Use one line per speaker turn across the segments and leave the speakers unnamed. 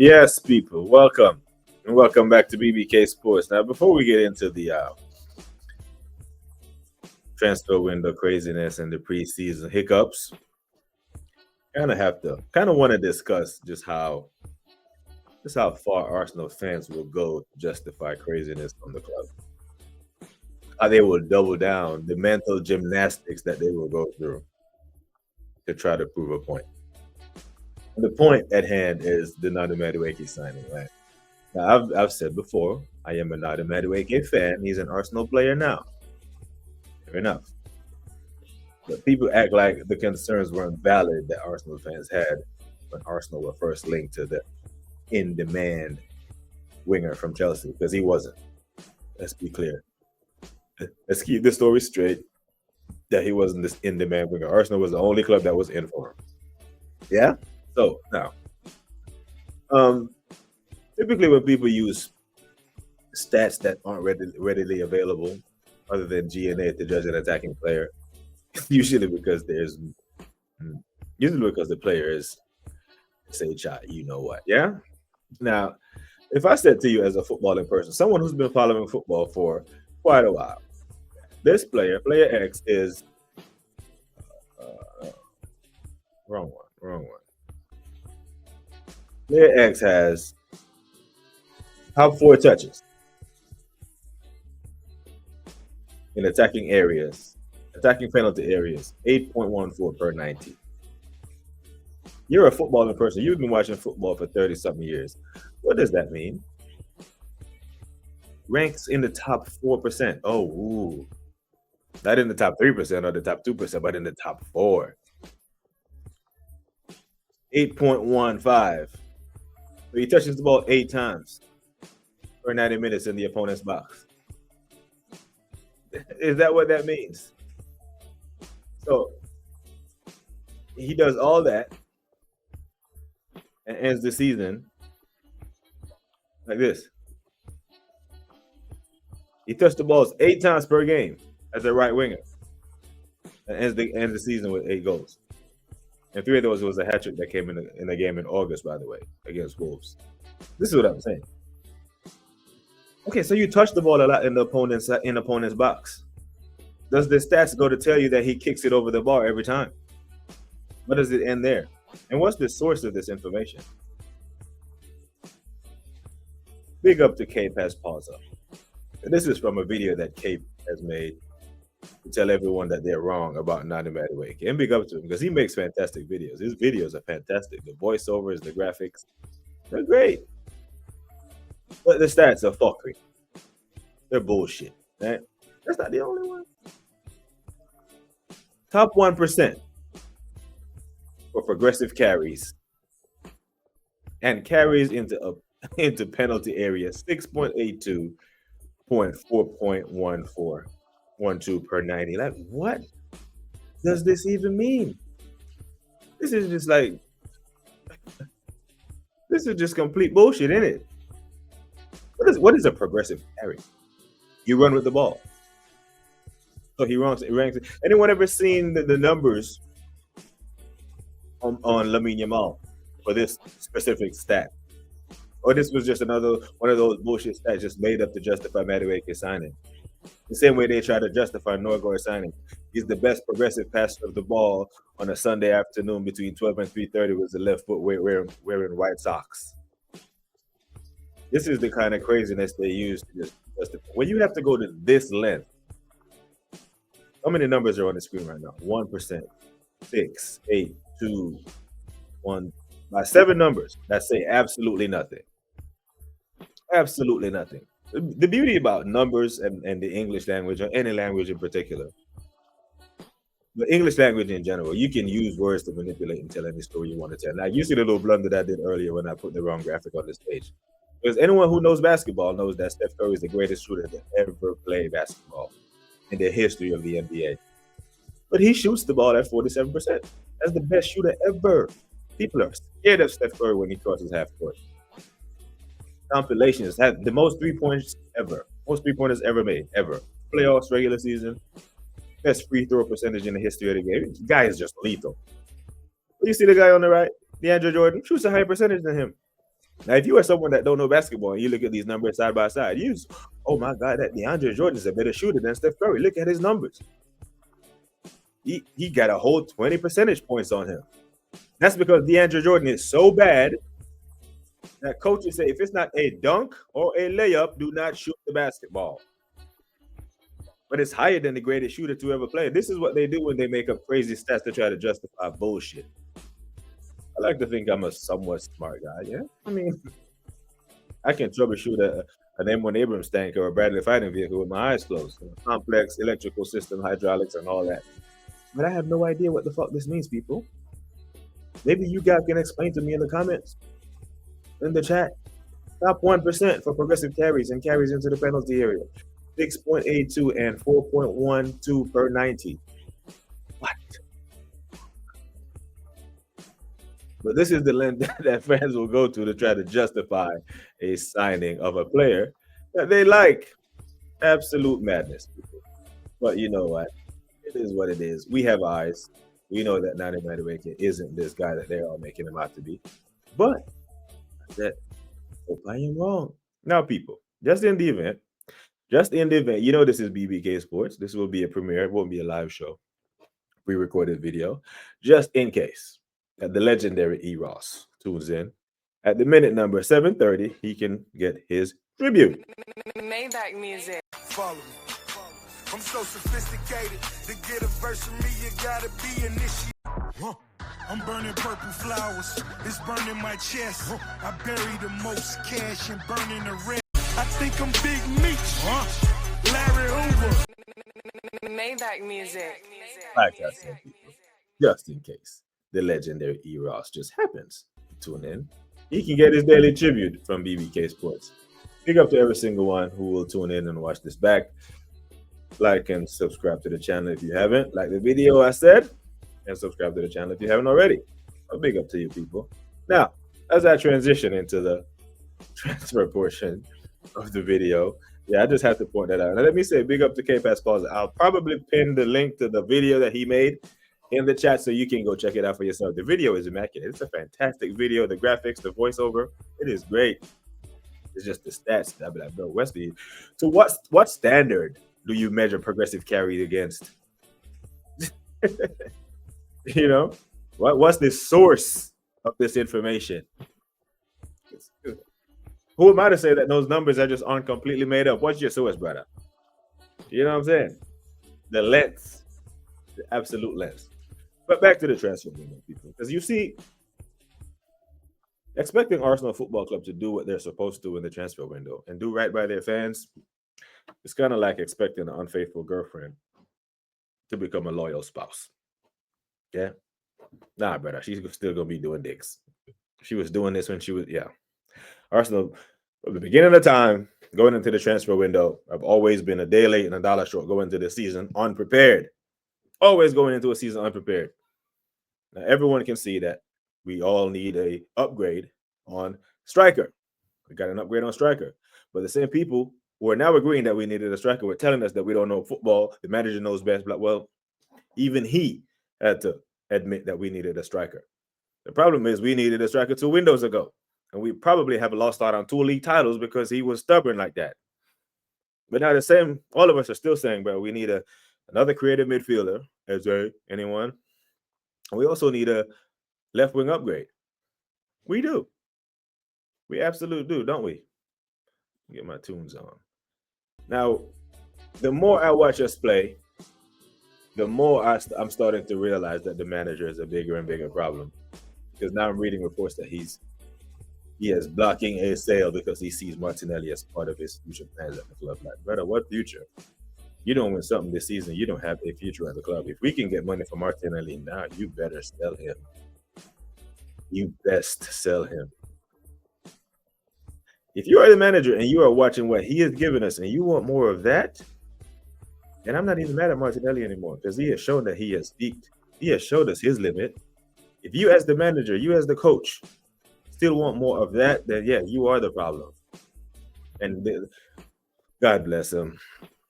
Yes, people, welcome. And welcome back to BBK Sports. Now, before we get into the transfer window craziness and the preseason hiccups, kind of want to discuss just how far Arsenal fans will go to justify craziness on the club. How they will double down the mental gymnastics that they will go through to try to prove a point. And the point at hand is the Nana Madueke signing, right? Now, I've said before, I am a Nana Madueke fan. He's an Arsenal player now. Fair enough. But people act like the concerns weren't valid that Arsenal fans had when Arsenal were first linked to the in demand winger from Chelsea, because he wasn't. Let's be clear. Let's keep the story straight that he wasn't this in demand winger. Arsenal was the only club that was in for him. Yeah? So now, um, typically when people use stats that aren't readily available, other than GNA to judge an attacking player, usually because the player is say shot, you know what? Yeah. Now, if I said to you as a footballing person, someone who's been following football for quite a while, this player X, is wrong one. Player X has top 4 touches in attacking penalty areas, 8.14 per 90. You're a footballing person. You've been watching football for 30-something years. What does that mean? Ranks in the top 4%. Oh, ooh. Not in the top 3% or the top 2%, but in the top 4. 8.15. So he touches the ball 8 times per 90 minutes in the opponent's box. Is that what that means? So he does all that and ends the season like this. He touched the balls 8 times per game as a right winger and ends the season with 8 goals. And 3 of those was a hat trick that came in the game in August, by the way, against Wolves. This is what I'm saying. Okay, so you touch the ball a lot in the opponent's box. Does the stats go to tell you that he kicks it over the bar every time? What does it end there? And what's the source of this information? Big up to Cape has paused up. And this is from a video that Cape has made to tell everyone that they're wrong about Nana Madueke. And big up to him because he makes fantastic videos. His videos are fantastic. The voiceovers, the graphics, they're great. But the stats are fuckery. They're bullshit. Right? That's not the only one. Top 1% for progressive carries and carries into penalty area, 6.82, 4.1412 per 90. Like, what does this even mean? This is just complete bullshit, isn't it? What is a progressive carry? You run with the ball. So he ranks. Anyone ever seen the numbers on Lamine Yamal for this specific stat? Or this was just another one of those bullshit stats just made up to justify Madueke signing? The same way they try to justify Norgard signing. He's the best progressive passer of the ball on a Sunday afternoon between 12 and 3:30 with the left foot wearing white socks. This is the kind of craziness they use to just justify. When you have to go to this length, how many numbers are on the screen right now? 1%, 6, 8, 2, 1. By 7 numbers that say absolutely nothing. Absolutely nothing. The beauty about numbers and the English language, or any language in particular, the English language in general, you can use words to manipulate and tell any story you want to tell. Now, you see the little blunder that I did earlier when I put the wrong graphic on this page. Because anyone who knows basketball knows that Steph Curry is the greatest shooter to ever play basketball in the history of the NBA. But he shoots the ball at 47%. That's the best shooter ever. People are scared of Steph Curry when he crosses half court. Compilations have the most 3-pointers ever. Most 3-pointers ever made, ever. Playoffs, regular season. Best free throw percentage in the history of the game. The guy is just lethal. You see the guy on the right, DeAndre Jordan, shoots a higher percentage than him. Now, if you are someone that don't know basketball and you look at these numbers side by side, oh my God, that DeAndre Jordan is a better shooter than Steph Curry. Look at his numbers. He got a whole 20 percentage points on him. That's because DeAndre Jordan is so bad that coaches say if it's not a dunk or a layup, do not shoot the basketball. But it's higher than the greatest shooter to ever play. This is what they do when they make up crazy stats to try to justify bullshit. I like to think I'm a somewhat smart guy. Yeah, I mean, I can troubleshoot an M1 Abrams tank or a Bradley fighting vehicle with my eyes closed. Complex electrical system, hydraulics, and all that. But I have no idea what the fuck this means, people. Maybe you guys can explain to me in the comments, in the chat. Top 1% for progressive carries and carries into the penalty area. 6.82 and 4.12 per 90. What? But this is the length that fans will go to try to justify a signing of a player that they like. Absolute madness. But you know what? It is what it is. We have eyes. We know that Nani Madueke isn't this guy that they're all making him out to be. But I hope I am wrong. Now, people, just in the event, you know this is BBK Sports. This will be a premiere. It won't be a live show. Pre-recorded video. Just in case that the legendary E. Ross tunes in at the minute number 7:30, he can get his tribute.
Maybach music.
Follow me. I'm so sophisticated. To get a verse from me, you gotta be initiated. I'm burning purple flowers. It's burning my chest. I bury the most cash and burning the rest. I think I'm Big Meech. Larry Hoover.
Maybach music.
Like I said, people, just in case the legendary E. Ross just happens to tune in, he can get his daily tribute from BBK Sports. Big up to every single one who will tune in and watch this back. Like and subscribe to the channel if you haven't. Like the video I said, and subscribe to the channel if you haven't already. A big up to you people. Now, as I transition into the transfer portion of the video, I just have to point that out. Now, let me say big up to K-Pass Plaza. I'll probably pin the link to the video that he made in the chat so you can go check it out for yourself. The video is immaculate. It's a fantastic video. The graphics, the voiceover, it is great. It's just the stats. I'll be like, bro, Wesley. So what standard do you measure progressive carry against? You know, what's the source of this information? Who am I to say that those numbers aren't completely made up? What's your source, brother? You know what I'm saying? The length, the absolute length. But back to the transfer window, people, because you see, expecting Arsenal Football Club to do what they're supposed to in the transfer window and do right by their fans, it's kind of like expecting an unfaithful girlfriend to become a loyal spouse. Yeah? Nah, brother, she's still going to be doing dicks. She was doing this when she was, Arsenal, from the beginning of time, going into the transfer window, I've always been a day late and a dollar short going into the season unprepared. Always going into a season unprepared. Now, everyone can see that we all need a upgrade on striker. We got an upgrade on striker. But the same people who are now agreeing that we needed a striker were telling us that we don't know football. The manager knows best. But, well, even he had to admit that we needed a striker. The problem is we needed a striker 2 windows ago. And we probably have a lost out on 2 league titles because he was stubborn like that. But now all of us are still saying, bro, we need another creative midfielder. Is there anyone? And we also need a left wing upgrade. We do. We absolutely do, don't we? Get my tunes on. Now, the more I watch us play, the more I'm starting to realize that the manager is a bigger and bigger problem. Because now I'm reading reports that he is blocking a sale because he sees Martinelli as part of his future plans at the club. Like, brother, what future? You don't win something this season, you don't have a future at the club. If we can get money for Martinelli now, you better sell him. You best sell him. If you are the manager and you are watching what he has given us and you want more of that, then I'm not even mad at Martinelli anymore because he has shown that he has peaked. He has showed us his limit. If you as the manager, you as the coach, still want more of that, then you are the problem. And God bless him.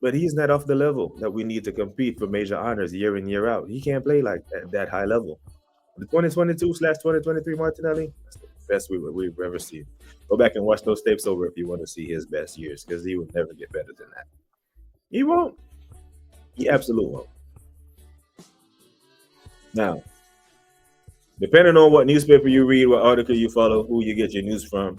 But he's not off the level that we need to compete for major honors year in, year out. He can't play like that high level. The 2022/2023 Martinelli, best we've ever seen. Go back and watch those tapes over if you want to see his best years, because he will never get better than that. He won't. He absolutely won't. Now, depending on what newspaper you read, what article you follow, who you get your news from,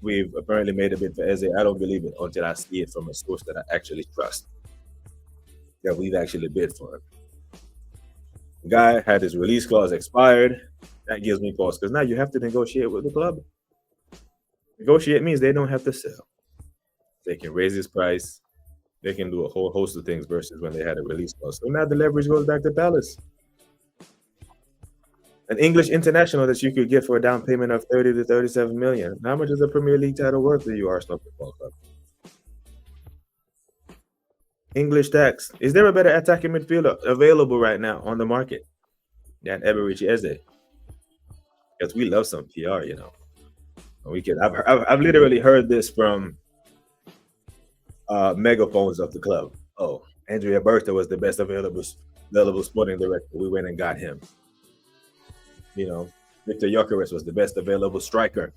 we've apparently made a bid for Eze. I don't believe it until I see it from a source that I actually trust. That we've actually bid for him. The guy had his release clause expired. That gives me pause, because now you have to negotiate with the club. Negotiate means they don't have to sell. They can raise his price. They can do a whole host of things versus when they had a release clause. So now the leverage goes back to Palace. An English international that you could get for a down payment of 30 to 37 million. How much is a Premier League title worth to you, Arsenal Football Club? English tax. Is there a better attacking midfielder available right now on the market than Eberechi Eze? Because we love some PR, you know. We can. I've literally heard this from megaphones of the club. Oh, Andrea Bertha was the best available sporting director. We went and got him. You know, Victor Gyökeres was the best available striker.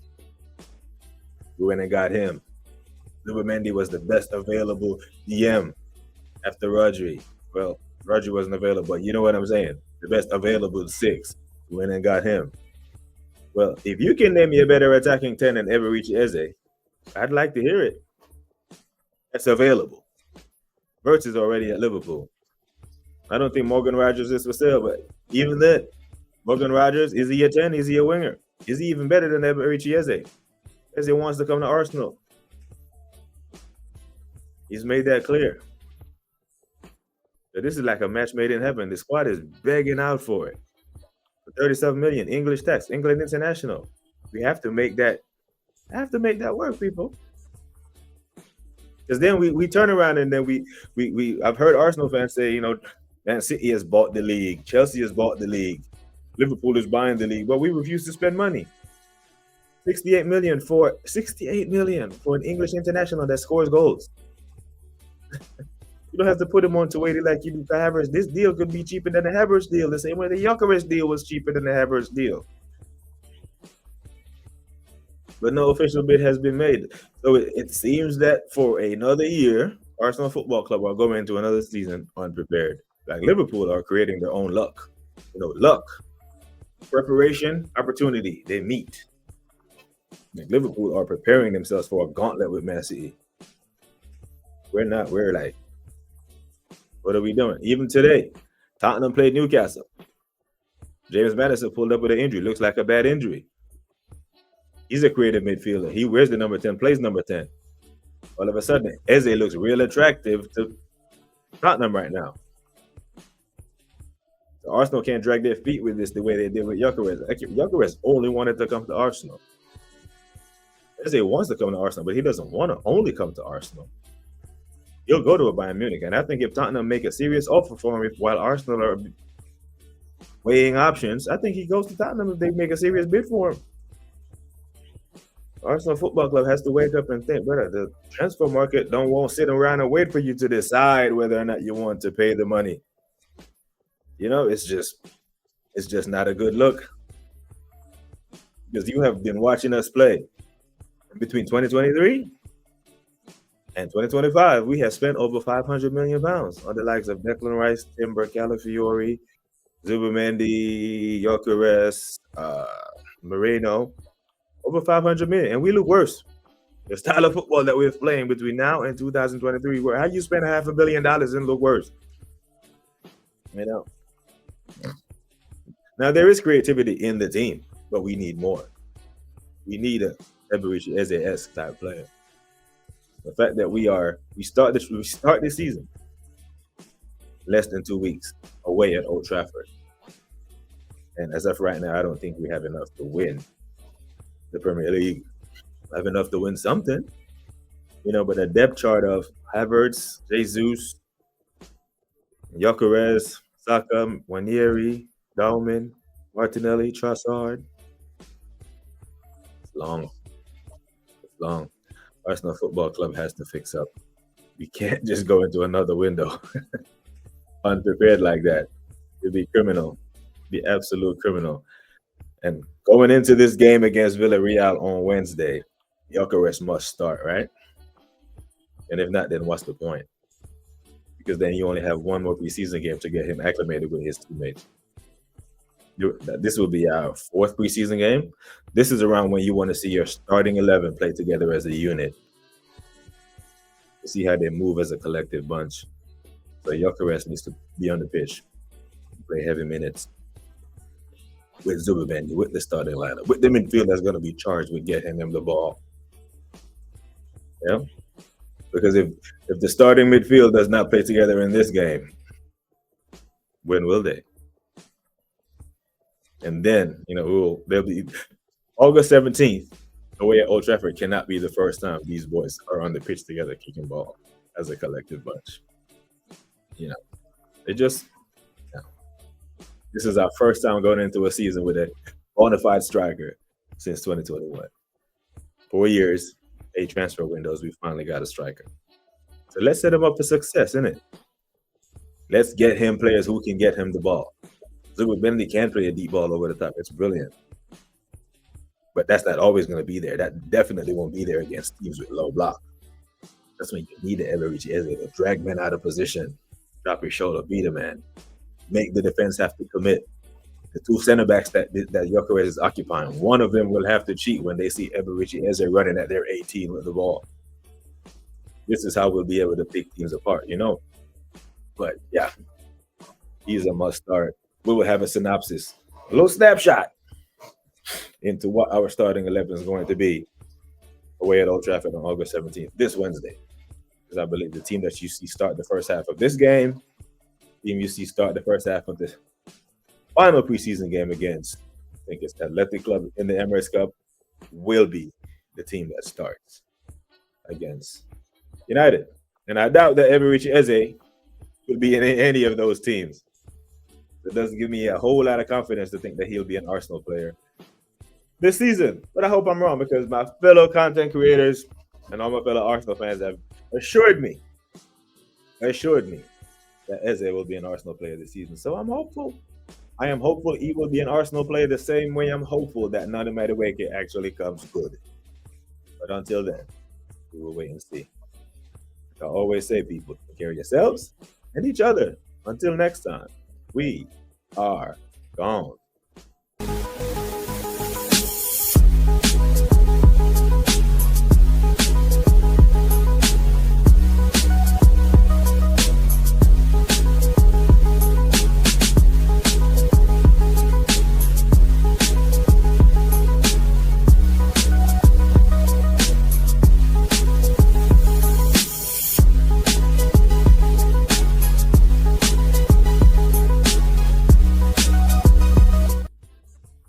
We went and got him. Zubimendi was the best available DM after Rodri. Well, Rodri wasn't available, but you know what I'm saying? The best available 6. We went and got him. Well, if you can name me a better attacking 10 than Eberechi Eze, I'd like to hear it. That's available. Wirtz is already at Liverpool. I don't think Morgan Rogers is for sale, but even then, Morgan Rogers, is he a 10? Is he a winger? Is he even better than Eberechi Eze? Eze wants to come to Arsenal. He's made that clear. So this is like a match made in heaven. The squad is begging out for it. For 37 million, English tax, England international. We have to make that. I have to make that work, people. Because then we turn around and then we I've heard Arsenal fans say, you know, Man City has bought the league, Chelsea has bought the league, Liverpool is buying the league, but we refuse to spend money. 68 million for an English international that scores goals. You don't have to put him on to wait like you do for Havertz. This deal could be cheaper than the Havertz deal, the same way the Gyökeres deal was cheaper than the Havertz deal. But no official bid has been made. So it seems that for another year, Arsenal Football Club are going into another season unprepared. Like Liverpool are creating their own luck. You know, luck, preparation, opportunity, they meet. Like Liverpool are preparing themselves for a gauntlet with Man City. We're not. We're like, what are we doing? Even today, Tottenham played Newcastle. James Maddison pulled up with an injury. Looks like a bad injury. He's a creative midfielder. He wears the number 10, plays number 10. All of a sudden, Eze looks real attractive to Tottenham right now. So Arsenal can't drag their feet with this the way they did with Gyökeres. Gyökeres only wanted to come to Arsenal. Eze wants to come to Arsenal, but he doesn't want to only come to Arsenal. He'll go to a Bayern Munich. And I think if Tottenham make a serious offer for him while Arsenal are weighing options, I think he goes to Tottenham if they make a serious bid for him. Arsenal Football Club has to wake up and think, brother, the transfer market won't sit around and wait for you to decide whether or not you want to pay the money. You know, it's just not a good look. Because you have been watching us play. Between 2023 and 2025, we have spent over 500 million pounds on the likes of Declan Rice, Timber, Calafiori, Zubimendi, Gyökeres, Moreno. Over 500 million, and we look worse. The style of football that we're playing between now and 2023, where how you spend $500 million and look worse? You know. Now there is creativity in the team, but we need more. We need a Eberechi Eze-esque type player. The fact that we start this season less than 2 weeks away at Old Trafford, and as of right now, I don't think we have enough to win the Premier League. I have enough to win something, you know, but a depth chart of Havertz, Jesus, Gyökeres, Saka, Wanieri, Dahlman, Martinelli, Trossard. It's long. It's long. Arsenal Football Club has to fix up. We can't just go into another window unprepared like that. It'd be criminal. It'd be absolute criminal. And going into this game against Villarreal on Wednesday, Gyökeres must start, right? And if not, then what's the point? Because then you only have one more preseason game to get him acclimated with his teammates. This will be our fourth preseason game. This is around when you want to see your starting 11 play together as a unit, to see how they move as a collective bunch. So Gyökeres needs to be on the pitch, play heavy minutes with Zubimendi, with the starting lineup, with the midfield that's going to be charged with getting him the ball. Yeah, because if the starting midfield does not play together in this game, when will they? And then, they'll be August 17th, away at Old Trafford cannot be the first time these boys are on the pitch together kicking ball as a collective bunch. It just, this is our first time going into a season with a bona fide striker since 2021. 4 years, 8 transfer windows, we finally got a striker. So let's set him up for success, innit? Let's get him players who can get him the ball. Zubimendi can play a deep ball over the top. It's brilliant. But that's not always going to be there. That definitely won't be there against teams with low block. That's when you need the Eberici Eze to drag men out of position, drop your shoulder, beat a man, make the defense have to commit. The 2 center backs that Gyökeres is occupying, one of them will have to cheat when they see Eberici Eze running at their 18 with the ball. This is how we'll be able to pick teams apart, But yeah, he's a must start. We will have a synopsis, a little snapshot into what our starting 11 is going to be away at Old Trafford on August 17th, this Wednesday. Because I believe the team that you see start the first half of this game, team you see start the first half of the final preseason game against, I think it's Athletic Club in the Emirates Cup, will be the team that starts against United. And I doubt that Eberici Eze will be in any of those teams. It doesn't give me a whole lot of confidence to think that he'll be an Arsenal player this season. But I hope I'm wrong, because my fellow content creators and all my fellow Arsenal fans have assured me that Eze will be an Arsenal player this season. So I'm hopeful. I am hopeful he will be an Arsenal player the same way I'm hopeful that Nani Madueke actually comes good. But until then, we will wait and see. Like I always say, people, take care of yourselves and each other. Until next time, we are gone.